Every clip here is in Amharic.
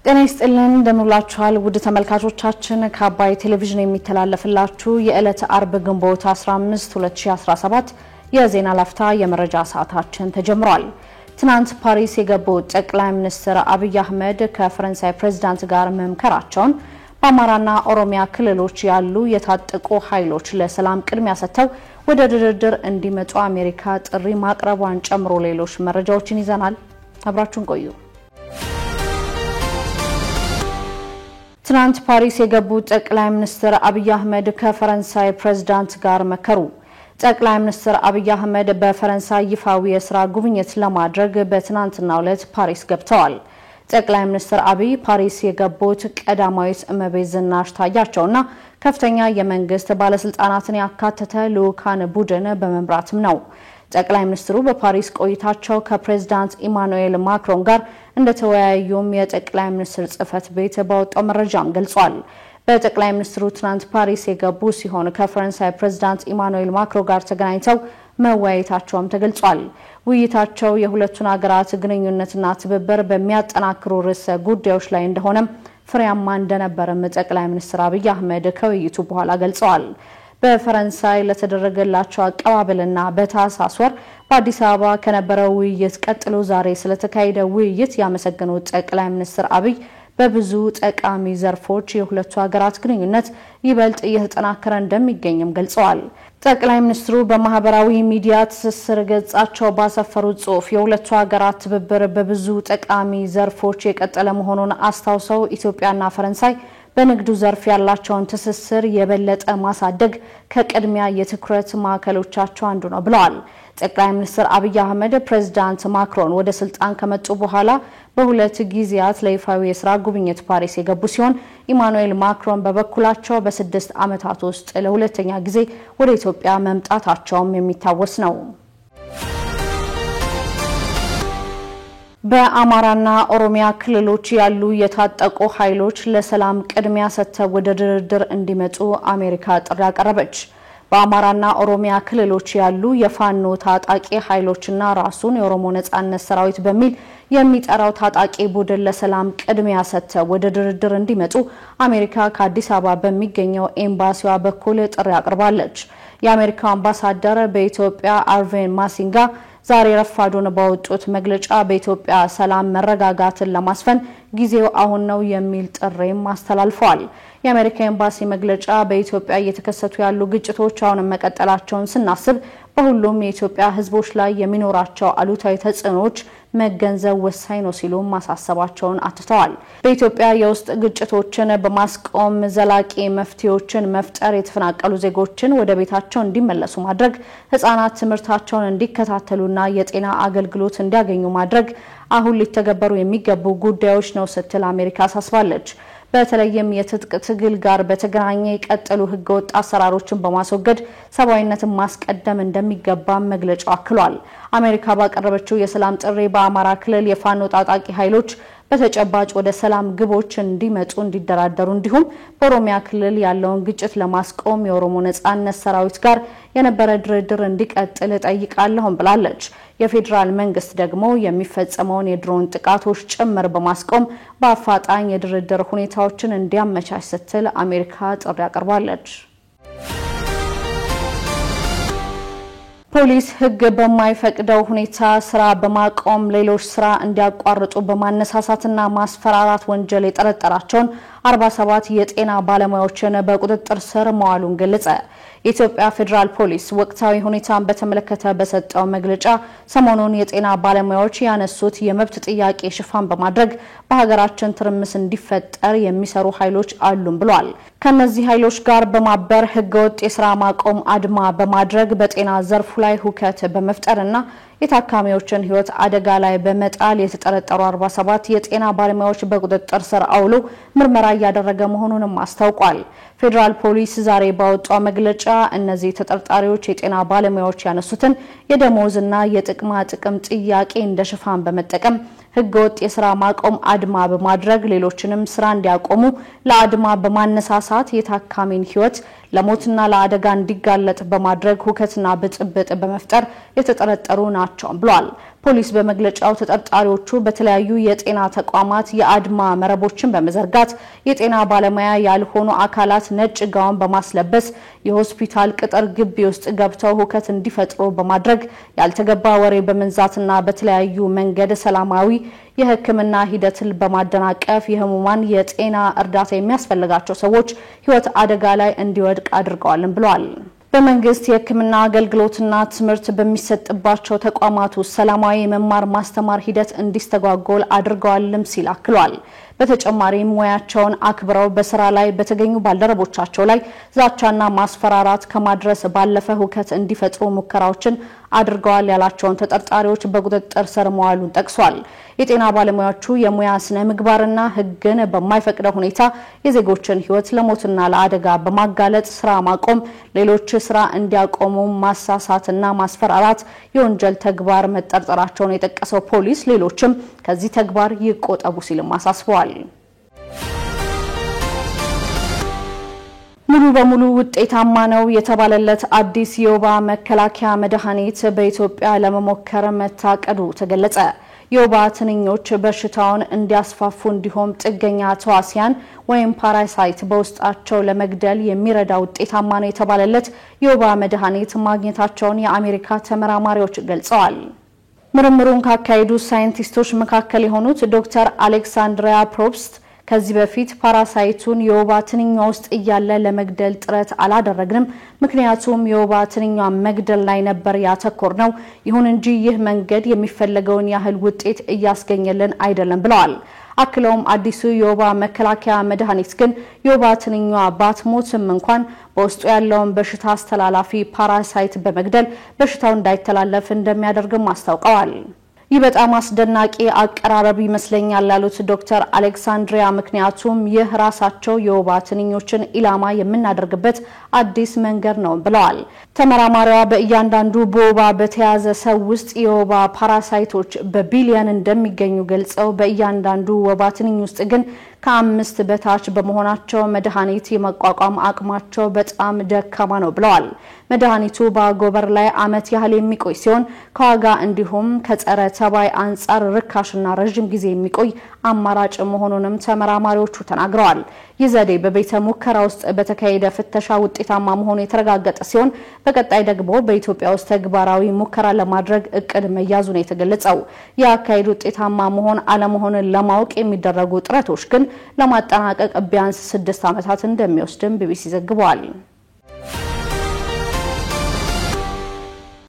ጤና ይስጥልን እንደምንላችኋል ውድ ተመልካቾቻችን ከአባይ ቴሌቪዥን የሚተላለፍላችሁ የዕለተ አርብ ግንቦት 15 2017 የዜና ላፍታ የመረጃ ሰዓታችን ተጀምሯል። ትናንት ፓሪስ የገቡት ጠቅላይ ሚኒስትር አብይ አህመድ ከፈረንሳይ ፕሬዝዳንት ጋር መምከራቸውን በአማራና ኦሮሚያ ክልሎች ያሉ የታጠቁ ኃይሎች ለሰላም ቅድሚያ ሰጥተው ወደ ድርድር እንዲመጡ አሜሪካ ጥሪ ማቅረቧን ጨምሮ ሌሎች መረጃዎችን ይዘናል። አብራችሁን ቆዩ። ትናንት ፓሪስ የገቡት ጠቅላይ ሚኒስትር አብይ አህመድ ከፈረንሳይ ፕሬዝዳንት ጋር መከሩ። ጠቅላይ ሚኒስትር አብይ አህመድ በፈረንሳይ ይፋዊ የሥራ ጉብኝት ለማድረግ በትናንትናው ዕለት ፓሪስ ገብተዋል። ጠቅላይ ሚኒስትር አብይ ፓሪስ የገቡት ቀዳማዊት እመቤት ዝናሽ ታያቸውና ከፍተኛ የመንግስት ባለስልጣናትን ያካተተ ልኡካን ቡድን በመምራትም ነው። ጠቅላይ ሚኒስትሩ በፓሪስ ቆይታቸው ከፕሬዝዳንት ኢማኑኤል ማክሮን ጋር እንደተወያዩም የጠቅላይ ሚኒስትር ጽህፈት ቤት ባወጣው መረጃም ገልጿል። በጠቅላይ ሚኒስትሩ ትናንት ፓሪስ የገቡ ሲሆን ከፈረንሳይ ፕሬዝዳንት ኢማኑኤል ማክሮን ጋር ተገናኝተው መወያየታቸውም ተገልጿል። ውይይታቸው የሁለቱን ሀገራት ግንኙነትና ትብብር በሚያጠናክሩ ርዕሰ ጉዳዮች ላይ እንደሆነም ፍሬያማ እንደነበረም ጠቅላይ ሚኒስትር አብይ አህመድ ከውይይቱ በኋላ ገልጸዋል። በፈረንሳይ ለተደረገላቸው አቀባበልና በታህሳስ ወር በአዲስ አበባ ከነበረው ውይይት ቀጥሎ ዛሬ ስለተካሄደው ውይይት ያመሰገኑት ጠቅላይ ሚኒስትር አብይ በብዙ ጠቃሚ ዘርፎች የሁለቱ ሀገራት ግንኙነት ይበልጥ እየተጠናከረ እንደሚገኝም ገልጸዋል። ጠቅላይ ሚኒስትሩ በማህበራዊ ሚዲያ ትስስር ገጻቸው ባሰፈሩት ጽሑፍ የሁለቱ ሀገራት ትብብር በብዙ ጠቃሚ ዘርፎች የቀጠለ መሆኑን አስታውሰው ኢትዮጵያና ፈረንሳይ በንግዱ ዘርፍ ያላቸውን ትስስር የበለጠ ማሳደግ ከቅድሚያ የትኩረት ማዕከሎቻቸው አንዱ ነው ብለዋል። ጠቅላይ ሚኒስትር አብይ አህመድ ፕሬዝዳንት ማክሮን ወደ ስልጣን ከመጡ በኋላ በሁለት ጊዜያት ለይፋዊ የሥራ ጉብኝት ፓሪስ የገቡ ሲሆን ኢማኑኤል ማክሮን በበኩላቸው በ6 ዓመታት ውስጥ ለሁለተኛ ጊዜ ወደ ኢትዮጵያ መምጣታቸውም የሚታወስ ነው። በአማራና ኦሮሚያ ክልሎች ያሉ የታጠቁ ኃይሎች ለሰላም ቅድሚያ ሰጥተው ወደ ድርድር እንዲመጡ አሜሪካ ጥሪ አቀረበች። በአማራና ኦሮሚያ ክልሎች ያሉ የፋኖ ታጣቂ ኃይሎችና ራሱን የኦሮሞ ነጻነት ሰራዊት በሚል የሚጠራው ታጣቂ ቡድን ለሰላም ቅድሚያ ሰጥተው ወደ ድርድር እንዲመጡ አሜሪካ ከአዲስ አበባ በሚገኘው ኤምባሲዋ በኩል ጥሪ አቅርባለች። የአሜሪካው አምባሳደር በኢትዮጵያ አርቬን ማሲንጋ ዛሬ ረፋዱን ባወጡት መግለጫ በኢትዮጵያ ሰላም መረጋጋትን ለማስፈን ጊዜው አሁን ነው የሚል ጥሪም አስተላልፈዋል። የአሜሪካ ኤምባሲ መግለጫ በኢትዮጵያ እየተከሰቱ ያሉ ግጭቶች አሁንም መቀጠላቸውን ስናስብ በሁሉም የኢትዮጵያ ሕዝቦች ላይ የሚኖራቸው አሉታዊ ተጽዕኖዎች መገንዘብ ወሳኝ ነው ሲሉ ማሳሰባቸውን አትተዋል። በኢትዮጵያ የውስጥ ግጭቶችን በማስቆም ዘላቂ መፍትሄዎችን መፍጠር፣ የተፈናቀሉ ዜጎችን ወደ ቤታቸው እንዲመለሱ ማድረግ፣ ህፃናት ትምህርታቸውን እንዲከታተሉና የጤና አገልግሎት እንዲያገኙ ማድረግ አሁን ሊተገበሩ የሚገቡ ጉዳዮች ነው ስትል አሜሪካ አሳስባለች። በተለይም የትጥቅ ትግል ጋር በተገናኘ የቀጠሉ ህገወጥ አሰራሮችን በማስወገድ ሰብአዊነትን ማስቀደም እንደሚገባ መግለጫው አክሏል። አሜሪካ ባቀረበችው የሰላም ጥሪ በአማራ ክልል የፋኖ ታጣቂ ኃይሎች በተጨባጭ ወደ ሰላም ግቦች እንዲመጡ እንዲደራደሩ እንዲሁም በኦሮሚያ ክልል ያለውን ግጭት ለማስቆም የኦሮሞ ነጻነት ሰራዊት ጋር የነበረ ድርድር እንዲቀጥል ጠይቃለሁም ብላለች። የፌዴራል መንግስት ደግሞ የሚፈጸመውን የድሮን ጥቃቶች ጭምር በማስቆም በአፋጣኝ የድርድር ሁኔታዎችን እንዲያመቻች ስትል አሜሪካ ጥሪ አቅርባለች። ፖሊስ ህግ በማይፈቅደው ሁኔታ ስራ በማቆም ሌሎች ስራ እንዲያቋርጡ በማነሳሳትና ማስፈራራት ወንጀል የጠረጠራቸውን 47 የጤና ባለሙያዎችን በቁጥጥር ስር መዋሉን ገለጸ። የኢትዮጵያ ፌዴራል ፖሊስ ወቅታዊ ሁኔታን በተመለከተ በሰጠው መግለጫ ሰሞኑን የጤና ባለሙያዎች ያነሱት የመብት ጥያቄ ሽፋን በማድረግ በሀገራችን ትርምስ እንዲፈጠር የሚሰሩ ኃይሎች አሉም ብሏል። ከነዚህ ኃይሎች ጋር በማበር ህገወጥ የሥራ ማቆም አድማ በማድረግ በጤና ዘርፉ ላይ ሁከት በመፍጠርና የታካሚዎችን ህይወት አደጋ ላይ በመጣል የተጠረጠሩ 47 የጤና ባለሙያዎች በቁጥጥር ስር አውሎ ምርመራ ያደረገ መሆኑንም አስታውቋል። ፌዴራል ፖሊስ ዛሬ ባወጣው መግለጫ እነዚህ ተጠርጣሪዎች የጤና ባለሙያዎች ያነሱትን የደሞዝና የጥቅማ ጥቅም ጥያቄ እንደ ሽፋን በመጠቀም ህገወጥ የሥራ ማቆም አድማ በማድረግ ሌሎችንም ስራ እንዲያቆሙ ለአድማ በማነሳሳት የታካሚን ህይወት ለሞትና ለአደጋ እንዲጋለጥ በማድረግ ሁከትና ብጥብጥ በመፍጠር የተጠረጠሩ ናቸው ብሏል። ፖሊስ በመግለጫው ተጠርጣሪዎቹ በተለያዩ የጤና ተቋማት የአድማ መረቦችን በመዘርጋት የጤና ባለሙያ ያልሆኑ አካላት ነጭ ጋውን በማስለበስ የሆስፒታል ቅጥር ግቢ ውስጥ ገብተው ሁከት እንዲፈጥሩ በማድረግ ያልተገባ ወሬ በመንዛትና በተለያዩ መንገድ ሰላማዊ የሕክምና ሂደትን በማደናቀፍ የህሙማን የጤና እርዳታ የሚያስፈልጋቸው ሰዎች ህይወት አደጋ ላይ እንዲወድቅ አድርገዋል ብለዋል። በመንግስት የሕክምና አገልግሎትና ትምህርት በሚሰጥባቸው ተቋማት ውስጥ ሰላማዊ መማር ማስተማር ሂደት እንዲስተጓጎል አድርገዋልም ሲል አክሏል። በተጨማሪም ሙያቸውን አክብረው በስራ ላይ በተገኙ ባልደረቦቻቸው ላይ ዛቻና ማስፈራራት ከማድረስ ባለፈ ሁከት እንዲፈጥሩ ሙከራዎችን አድርገዋል ያላቸውን ተጠርጣሪዎች በቁጥጥር ስር መዋሉን ጠቅሷል። የጤና ባለሙያዎቹ የሙያ ስነ ምግባርና ህግን በማይፈቅደው ሁኔታ የዜጎችን ህይወት ለሞትና ለአደጋ በማጋለጥ ስራ ማቆም፣ ሌሎች ስራ እንዲያቆሙ ማሳሳትና ማስፈራራት የወንጀል ተግባር መጠርጠራቸውን የጠቀሰው ፖሊስ ሌሎችም ከዚህ ተግባር ይቆጠቡ ሲልም አሳስበዋል። ሙሉ በሙሉ ውጤታማ ነው የተባለለት አዲስ የወባ መከላከያ መድኃኒት በኢትዮጵያ ለመሞከር መታቀዱ ተገለጸ። የወባ ትንኞች በሽታውን እንዲያስፋፉ እንዲሁም ጥገኛ ተዋሲያን ወይም ፓራሳይት በውስጣቸው ለመግደል የሚረዳ ውጤታማ ነው የተባለለት የወባ መድኃኒት ማግኘታቸውን የአሜሪካ ተመራማሪዎች ገልጸዋል። ምርምሩን ካካሄዱ ሳይንቲስቶች መካከል የሆኑት ዶክተር አሌክሳንድሪያ ፕሮብስት ከዚህ በፊት ፓራሳይቱን የወባ ትንኛ ውስጥ እያለ ለመግደል ጥረት አላደረግንም፣ ምክንያቱም የወባ ትንኛ መግደል ላይ ነበር ያተኮርነው። ይሁን እንጂ ይህ መንገድ የሚፈለገውን ያህል ውጤት እያስገኘልን አይደለም ብለዋል። አክለውም አዲሱ የወባ መከላከያ መድኃኒት ግን የወባ ትንኛ ባትሞትም እንኳን በውስጡ ያለውን በሽታ አስተላላፊ ፓራሳይት በመግደል በሽታው እንዳይተላለፍ እንደሚያደርግም አስታውቀዋል። ይህ በጣም አስደናቂ አቀራረብ ይመስለኛል ያሉት ዶክተር አሌክሳንድሪያ ምክንያቱም ይህ ራሳቸው የወባ ትንኞችን ኢላማ የምናደርግበት አዲስ መንገድ ነው ብለዋል። ተመራማሪዋ በእያንዳንዱ በወባ በተያዘ ሰው ውስጥ የወባ ፓራሳይቶች በቢሊየን እንደሚገኙ ገልጸው በእያንዳንዱ ወባ ትንኝ ውስጥ ግን ከ5 በታች በመሆናቸው መድኃኒት የመቋቋም አቅማቸው በጣም ደካማ ነው ብለዋል። መድኃኒቱ በአጎበር ላይ ዓመት ያህል የሚቆይ ሲሆን ከዋጋ እንዲሁም ከጸረ ተባይ አንጻር ርካሽና ረጅም ጊዜ የሚቆይ አማራጭ መሆኑንም ተመራማሪዎቹ ተናግረዋል። ይህ ዘዴ በቤተ ሙከራ ውስጥ በተካሄደ ፍተሻ ውጤታማ መሆኑ የተረጋገጠ ሲሆን በቀጣይ ደግሞ በኢትዮጵያ ውስጥ ተግባራዊ ሙከራ ለማድረግ እቅድ መያዙ ነው የተገለጸው። የአካሄድ ውጤታማ መሆን አለመሆንን ለማወቅ የሚደረጉ ጥረቶች ግን ለማጠናቀቅ ቢያንስ 6 ዓመታት እንደሚወስድም ቢቢሲ ዘግቧል።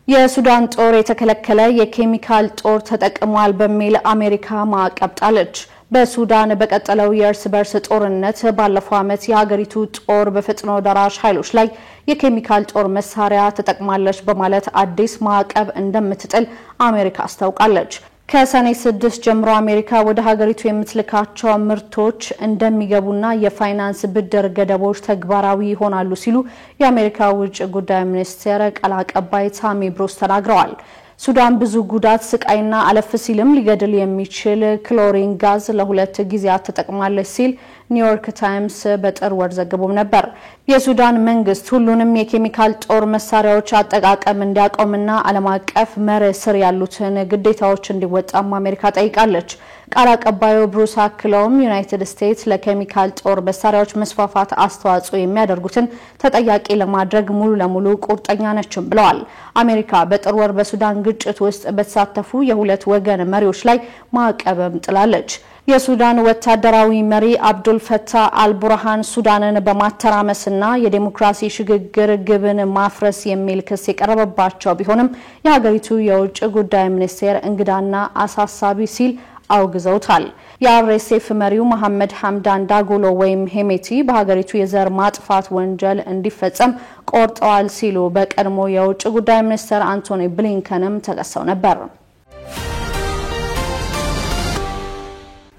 የሱዳን ጦር የተከለከለ የኬሚካል ጦር ተጠቅሟል በሚል አሜሪካ ማዕቀብ ጣለች። በሱዳን በቀጠለው የእርስ በርስ ጦርነት ባለፈው ዓመት የሀገሪቱ ጦር በፈጥኖ ደራሽ ኃይሎች ላይ የኬሚካል ጦር መሳሪያ ተጠቅማለች በማለት አዲስ ማዕቀብ እንደምትጥል አሜሪካ አስታውቃለች። ከሰኔ 6 ጀምሮ አሜሪካ ወደ ሀገሪቱ የምትልካቸው ምርቶች እንደሚገቡና የፋይናንስ ብድር ገደቦች ተግባራዊ ይሆናሉ ሲሉ የአሜሪካ ውጭ ጉዳይ ሚኒስቴር ቃል አቀባይ ታሚ ብሩስ ተናግረዋል። ሱዳን ብዙ ጉዳት ስቃይና አለፍ ሲልም ሊገድል የሚችል ክሎሪን ጋዝ ለ2 ጊዜያት ተጠቅማለች ሲል ኒውዮርክ ታይምስ በጥር ወር ዘግቦም ነበር። የሱዳን መንግስት ሁሉንም የኬሚካል ጦር መሳሪያዎች አጠቃቀም እንዲያቆምና ዓለም አቀፍ መርህ ስር ያሉትን ግዴታዎች እንዲወጣም አሜሪካ ጠይቃለች። ቃል አቀባዩ ብሩስ አክለውም ዩናይትድ ስቴትስ ለኬሚካል ጦር መሳሪያዎች መስፋፋት አስተዋጽኦ የሚያደርጉትን ተጠያቂ ለማድረግ ሙሉ ለሙሉ ቁርጠኛ ነችም ብለዋል። አሜሪካ በጥር ወር በሱዳን ግጭት ውስጥ በተሳተፉ የሁለት ወገን መሪዎች ላይ ማዕቀብም ጥላለች። የሱዳን ወታደራዊ መሪ አብዱል ፈታህ አልቡርሃን ሱዳንን በማተራመስና የዲሞክራሲ ሽግግር ግብን ማፍረስ የሚል ክስ የቀረበባቸው ቢሆንም የሀገሪቱ የውጭ ጉዳይ ሚኒስቴር እንግዳና አሳሳቢ ሲል አውግዘውታል። የአርኤስኤፍ መሪው መሐመድ ሐምዳን ዳጎሎ ወይም ሄሜቲ በሀገሪቱ የዘር ማጥፋት ወንጀል እንዲፈጸም ቆርጠዋል ሲሉ በቀድሞ የውጭ ጉዳይ ሚኒስትር አንቶኒ ብሊንከንም ተከሰው ነበር።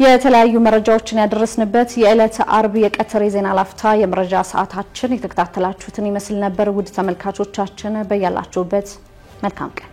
የተለያዩ መረጃዎችን ያደረስንበት የዕለተ አርብ የቀትር የዜና ላፍታ የመረጃ ሰዓታችን የተከታተላችሁትን ይመስል ነበር። ውድ ተመልካቾቻችን በያላችሁበት መልካም ቀን